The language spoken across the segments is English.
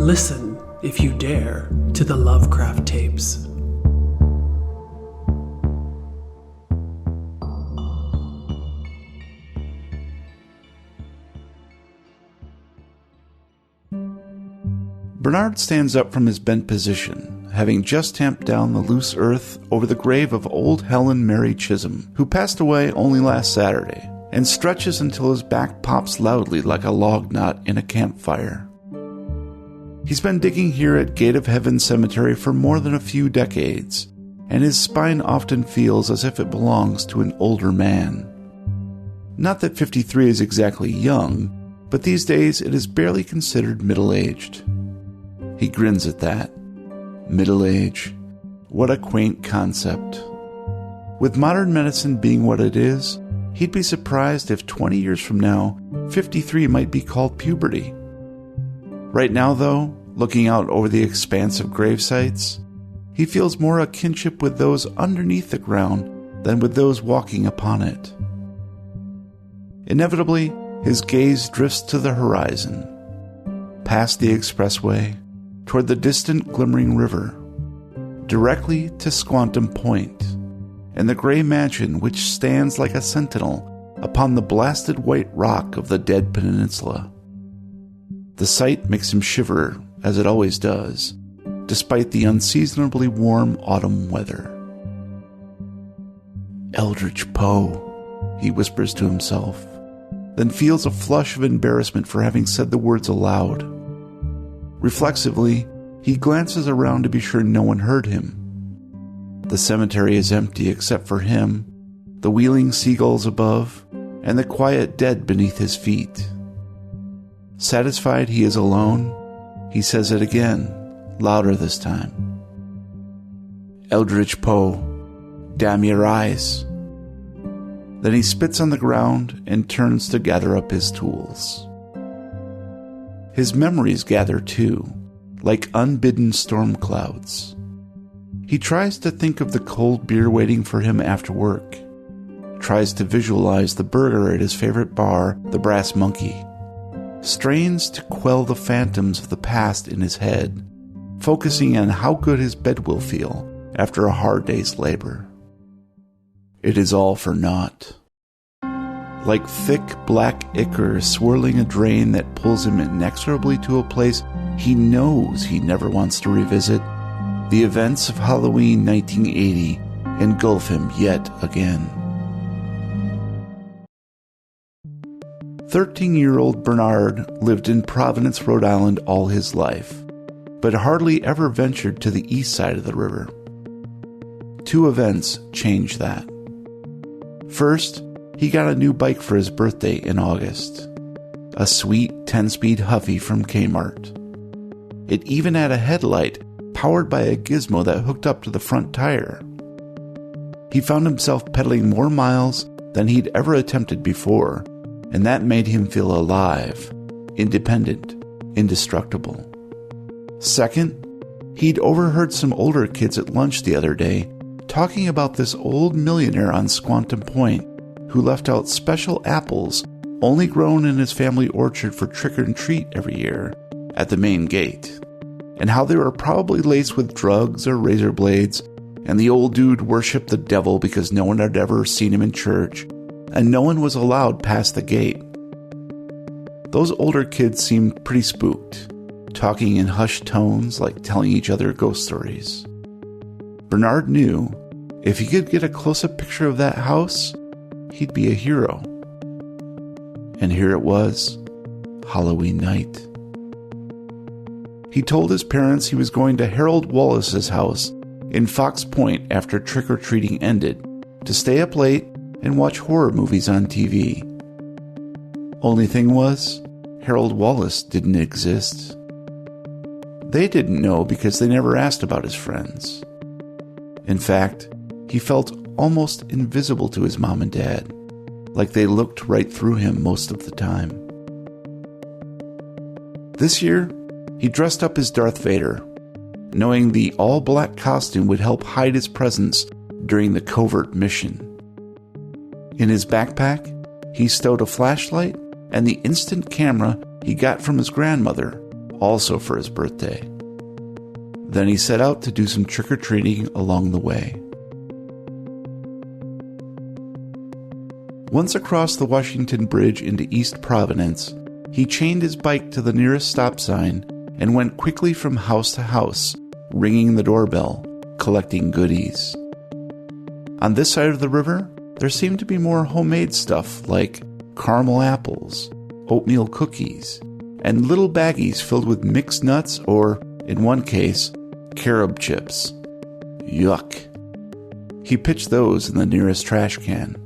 Listen, if you dare, to the Lovecraft tapes. Bernard stands up from his bent position, having just tamped down the loose earth over the grave of old Helen Mary Chisholm, who passed away only last Saturday, and stretches until his back pops loudly like a log knot in a campfire. He's been digging here at Gate of Heaven Cemetery for more than a few decades, and his spine often feels as if it belongs to an older man. Not that 53 is exactly young, but these days it is barely considered middle-aged. He grins at that. Middle age. What a quaint concept. With modern medicine being what it is, he'd be surprised if 20 years from now, 53 might be called puberty. Right now, though, looking out over the expanse of gravesites, he feels more a kinship with those underneath the ground than with those walking upon it. Inevitably, his gaze drifts to the horizon, past the expressway, toward the distant glimmering river, directly to Squantum Point, and the gray mansion which stands like a sentinel upon the blasted white rock of the dead peninsula. The sight makes him shiver, as it always does, despite the unseasonably warm autumn weather. Eldritch Poe, he whispers to himself, then feels a flush of embarrassment for having said the words aloud. Reflexively, he glances around to be sure no one heard him. The cemetery is empty except for him, the wheeling seagulls above, and the quiet dead beneath his feet. Satisfied he is alone, he says it again, louder this time. Eldritch Poe, damn your eyes. Then he spits on the ground and turns to gather up his tools. His memories gather too, like unbidden storm clouds. He tries to think of the cold beer waiting for him after work, tries to visualize the burger at his favorite bar, the Brass Monkey, strains to quell the phantoms of the past in his head, focusing on how good his bed will feel after a hard day's labor. It is all for naught. Like thick black ichor swirling a drain that pulls him inexorably to a place he knows he never wants to revisit, the events of Halloween 1980 engulf him yet again. 13-year-old Bernard lived in Providence, Rhode Island all his life, but hardly ever ventured to the east side of the river. Two events changed that. First, he got a new bike for his birthday in August. A sweet 10-speed Huffy from Kmart. It even had a headlight powered by a gizmo that hooked up to the front tire. He found himself pedaling more miles than he'd ever attempted before, and that made him feel alive, independent, indestructible. Second, he'd overheard some older kids at lunch the other day talking about this old millionaire on Squantum Point who left out special apples only grown in his family orchard for trick-or-treat every year at the main gate, and how they were probably laced with drugs or razor blades, and the old dude worshipped the devil because no one had ever seen him in church, and no one was allowed past the gate. Those older kids seemed pretty spooked, talking in hushed tones like telling each other ghost stories. Bernard knew if he could get a close-up picture of that house, he'd be a hero. And here it was, Halloween night. He told his parents he was going to Harold Wallace's house in Fox Point after trick-or-treating ended to stay up late and watch horror movies on TV. Only thing was, Harold Wallace didn't exist. They didn't know because they never asked about his friends. In fact, he felt almost invisible to his mom and dad, like they looked right through him most of the time. This year, he dressed up as Darth Vader, knowing the all-black costume would help hide his presence during the covert mission. In his backpack, he stowed a flashlight and the instant camera he got from his grandmother also for his birthday. Then he set out to do some trick-or-treating along the way. Once across the Washington Bridge into East Providence, he chained his bike to the nearest stop sign and went quickly from house to house, ringing the doorbell, collecting goodies. On this side of the river, there seemed to be more homemade stuff like caramel apples, oatmeal cookies, and little baggies filled with mixed nuts or, in one case, carob chips. Yuck. He pitched those in the nearest trash can.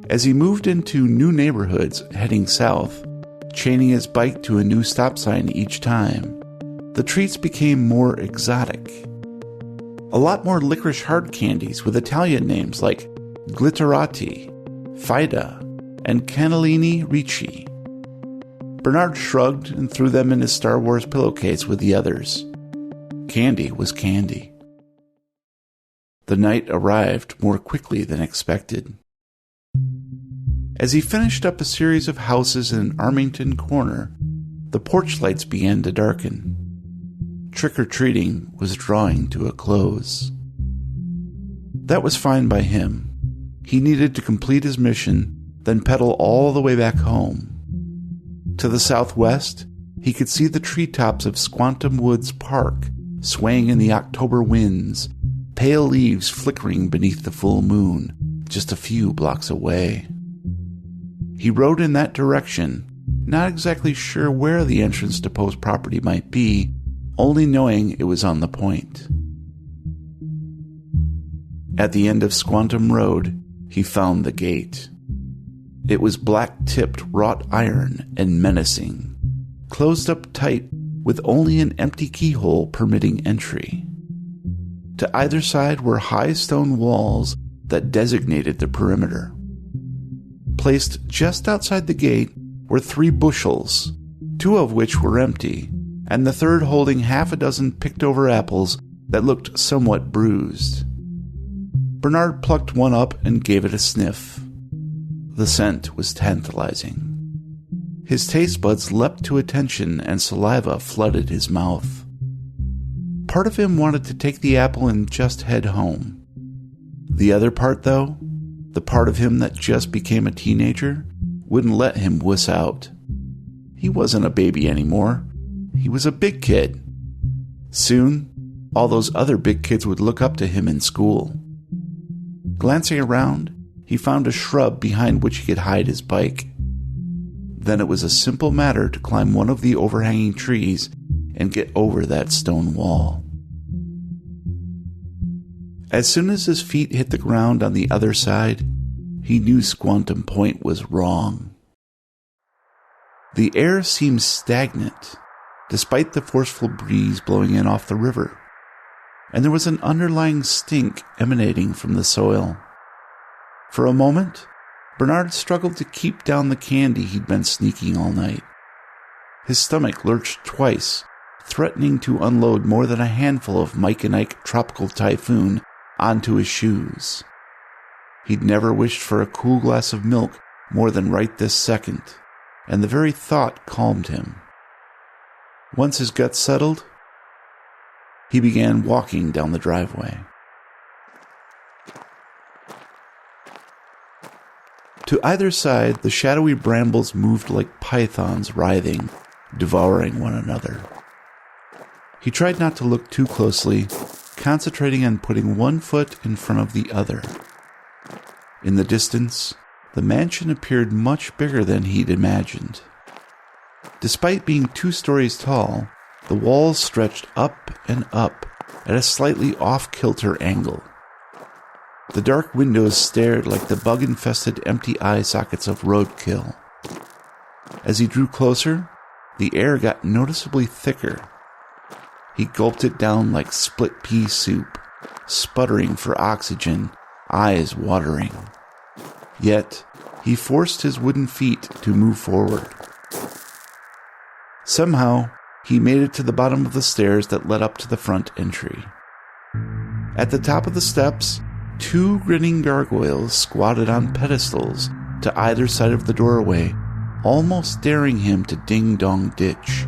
As he moved into new neighborhoods heading south, chaining his bike to a new stop sign each time, the treats became more exotic. A lot more licorice hard candies with Italian names like Glitterati, Fida, and Cannellini Ricci. Bernard shrugged and threw them in his Star Wars pillowcase with the others. Candy was candy. The night arrived more quickly than expected. As he finished up a series of houses in Armington Corner, the porch lights began to darken. Trick-or-treating was drawing to a close. That was fine by him. He needed to complete his mission, then pedal all the way back home. To the southwest, he could see the treetops of Squantum Woods Park swaying in the October winds, pale leaves flickering beneath the full moon, just a few blocks away. He rode in that direction, not exactly sure where the entrance to Poe's property might be, only knowing it was on the point. At the end of Squantum Road, he found the gate. It was black-tipped wrought iron and menacing, closed up tight with only an empty keyhole permitting entry. To either side were high stone walls that designated the perimeter. Placed just outside the gate were 3 bushels, 2 of which were empty, and the third holding half a dozen picked-over apples that looked somewhat bruised. Bernard plucked one up and gave it a sniff. The scent was tantalizing. His taste buds leapt to attention and saliva flooded his mouth. Part of him wanted to take the apple and just head home. The other part, though, the part of him that just became a teenager, wouldn't let him wuss out. He wasn't a baby anymore. He was a big kid. Soon, all those other big kids would look up to him in school. Glancing around, he found a shrub behind which he could hide his bike. Then it was a simple matter to climb one of the overhanging trees and get over that stone wall. As soon as his feet hit the ground on the other side, he knew Squantum Point was wrong. The air seemed stagnant, despite the forceful breeze blowing in off the river, and there was an underlying stink emanating from the soil. For a moment, Bernard struggled to keep down the candy he'd been sneaking all night. His stomach lurched twice, threatening to unload more than a handful of Mike and Ike Tropical Typhoon onto his shoes. He'd never wished for a cool glass of milk more than right this second, and the very thought calmed him. Once his gut settled, he began walking down the driveway. To either side, the shadowy brambles moved like pythons writhing, devouring one another. He tried not to look too closely, concentrating on putting one foot in front of the other. In the distance, the mansion appeared much bigger than he'd imagined. Despite being 2 stories tall, the walls stretched up and up at a slightly off-kilter angle. The dark windows stared like the bug-infested empty eye sockets of roadkill. As he drew closer, the air got noticeably thicker. He gulped it down like split pea soup, sputtering for oxygen, eyes watering. Yet, he forced his wooden feet to move forward. Somehow, he made it to the bottom of the stairs that led up to the front entry. At the top of the steps, 2 grinning gargoyles squatted on pedestals to either side of the doorway, almost daring him to ding-dong ditch.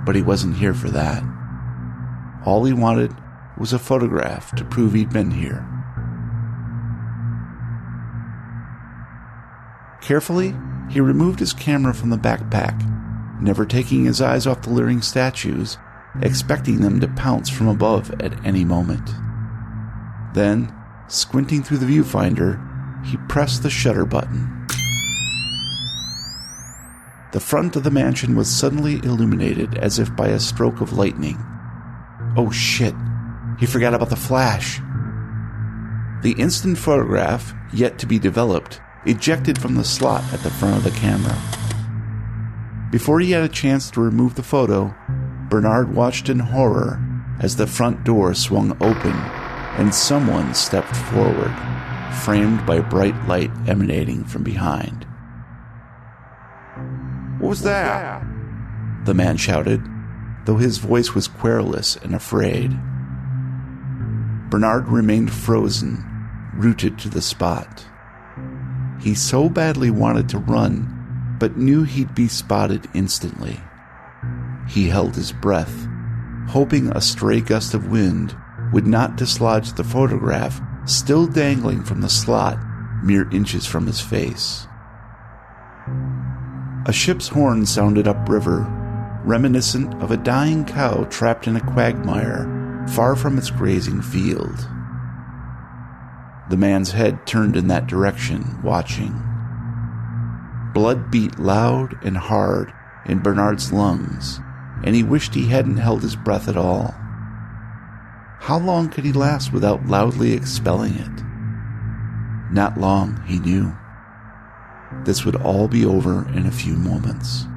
But he wasn't here for that. All he wanted was a photograph to prove he'd been here. Carefully, he removed his camera from the backpack, never taking his eyes off the leering statues, expecting them to pounce from above at any moment. Then, squinting through the viewfinder, he pressed the shutter button. The front of the mansion was suddenly illuminated as if by a stroke of lightning. Oh shit, he forgot about the flash. The instant photograph, yet to be developed, ejected from the slot at the front of the camera. Before he had a chance to remove the photo, Bernard watched in horror as the front door swung open and someone stepped forward, framed by bright light emanating from behind. "What was that?" the man shouted, though his voice was querulous and afraid. Bernard remained frozen, rooted to the spot. He so badly wanted to run, but knew he'd be spotted instantly. He held his breath, hoping a stray gust of wind would not dislodge the photograph still dangling from the slot mere inches from his face. A ship's horn sounded upriver, reminiscent of a dying cow trapped in a quagmire far from its grazing field. The man's head turned in that direction, watching. Blood beat loud and hard in Bernard's lungs, and he wished he hadn't held his breath at all. How long could he last without loudly expelling it? Not long, he knew. This would all be over in a few moments.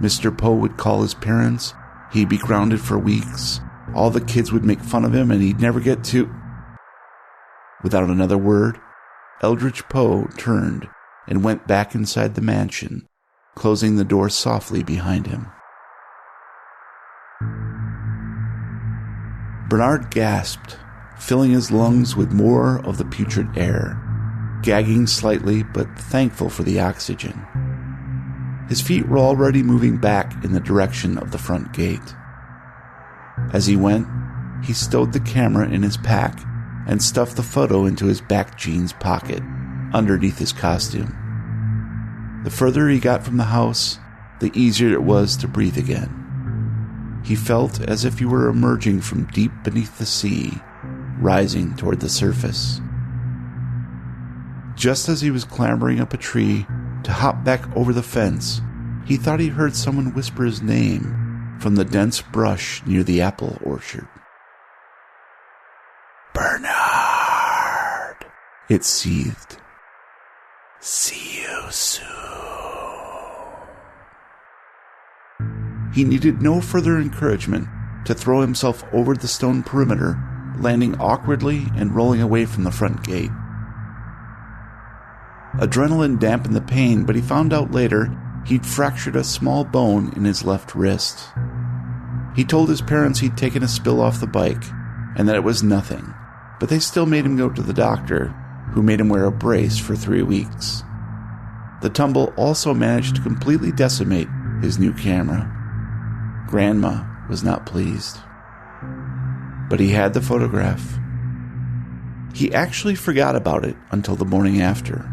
Mr. Poe would call his parents, he'd be grounded for weeks, all the kids would make fun of him, and he'd never get to... Without another word, Eldridge Poe turned and went back inside the mansion, closing the door softly behind him. Bernard gasped, filling his lungs with more of the putrid air, gagging slightly but thankful for the oxygen. His feet were already moving back in the direction of the front gate. As he went, he stowed the camera in his pack and stuffed the photo into his back jeans pocket, underneath his costume. The further he got from the house, the easier it was to breathe again. He felt as if he were emerging from deep beneath the sea, rising toward the surface. Just as he was clambering up a tree to hop back over the fence, he thought he heard someone whisper his name from the dense brush near the apple orchard. "Bernard," it seethed. "See you soon." He needed no further encouragement to throw himself over the stone perimeter, landing awkwardly and rolling away from the front gate. Adrenaline dampened the pain, but he found out later he'd fractured a small bone in his left wrist. He told his parents he'd taken a spill off the bike, and that it was nothing, but they still made him go to the doctor, who made him wear a brace for 3 weeks. The tumble also managed to completely decimate his new camera. Grandma was not pleased. But he had the photograph. He actually forgot about it until the morning after.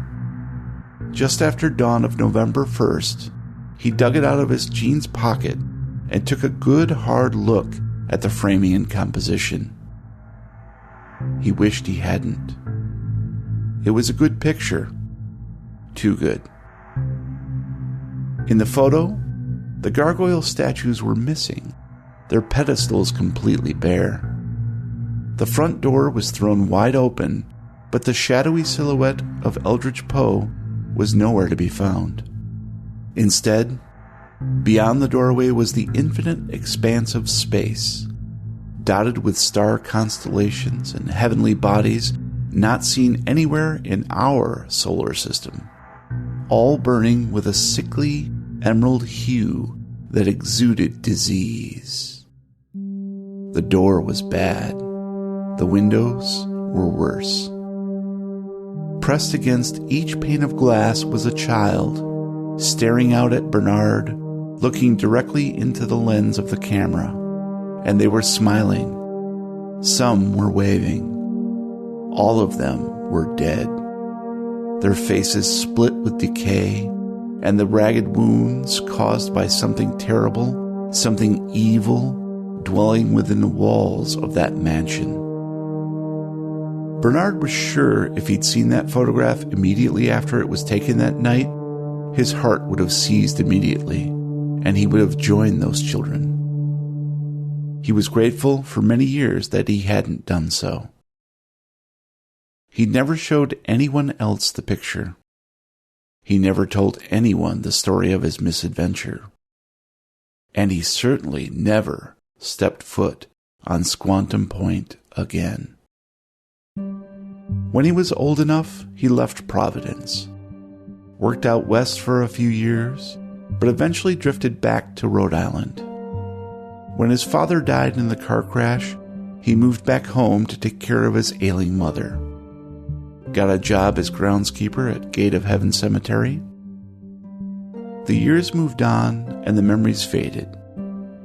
Just after dawn of November 1st, he dug it out of his jeans pocket and took a good hard look at the framing and composition. He wished he hadn't. It was a good picture. Too good. In the photo, the gargoyle statues were missing, their pedestals completely bare. The front door was thrown wide open, but the shadowy silhouette of Eldridge Poe was nowhere to be found. Instead, beyond the doorway was the infinite expanse of space, dotted with star constellations and heavenly bodies not seen anywhere in our solar system, all burning with a sickly emerald hue that exuded disease. The door was bad. The windows were worse. Pressed against each pane of glass was a child, staring out at Bernard, looking directly into the lens of the camera, and they were smiling. Some were waving. All of them were dead. Their faces split with decay, and the ragged wounds caused by something terrible, something evil, dwelling within the walls of that mansion. Bernard was sure if he'd seen that photograph immediately after it was taken that night, his heart would have seized immediately, and he would have joined those children. He was grateful for many years that he hadn't done so. He never showed anyone else the picture. He never told anyone the story of his misadventure. And he certainly never stepped foot on Squantum Point again. When he was old enough, he left Providence, worked out west for a few years, but eventually drifted back to Rhode Island. When his father died in the car crash, he moved back home to take care of his ailing mother. Got a job as groundskeeper at Gate of Heaven Cemetery. The years moved on and the memories faded,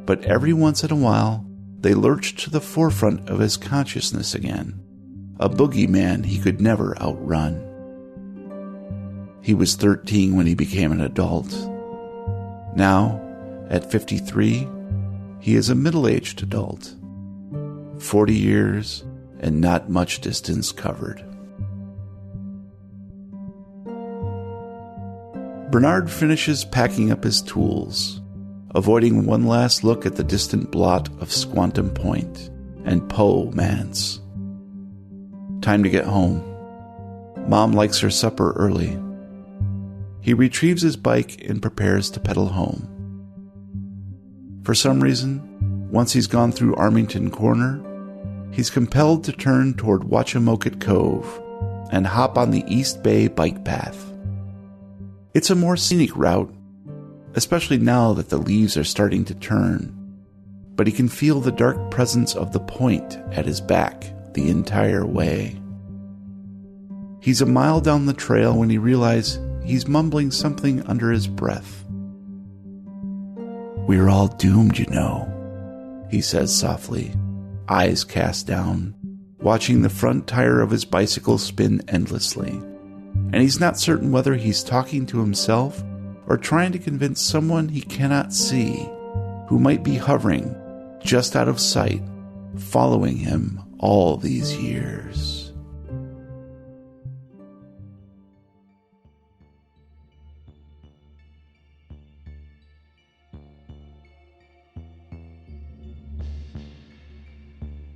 but every once in a while, they lurched to the forefront of his consciousness again, a boogeyman he could never outrun. He was 13 when he became an adult. Now, at 53, he is a middle-aged adult. 40 years and not much distance covered. Bernard finishes packing up his tools, avoiding one last look at the distant blot of Squantum Point and Poe Manse. Time to get home. Mom likes her supper early. He retrieves his bike and prepares to pedal home. For some reason, once he's gone through Armington Corner, he's compelled to turn toward Wachamoket Cove and hop on the East Bay bike path. It's a more scenic route, especially now that the leaves are starting to turn, but he can feel the dark presence of the point at his back the entire way. He's a mile down the trail when he realizes he's mumbling something under his breath. "We're all doomed, you know," he says softly, eyes cast down, watching the front tire of his bicycle spin endlessly. And he's not certain whether he's talking to himself or trying to convince someone he cannot see, who might be hovering just out of sight, following him all these years.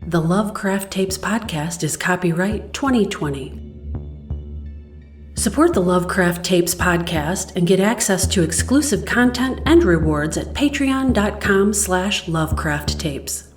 The Lovecraft Tapes podcast is copyright 2020. Support the Lovecraft Tapes podcast and get access to exclusive content and rewards at patreon.com/lovecrafttapes.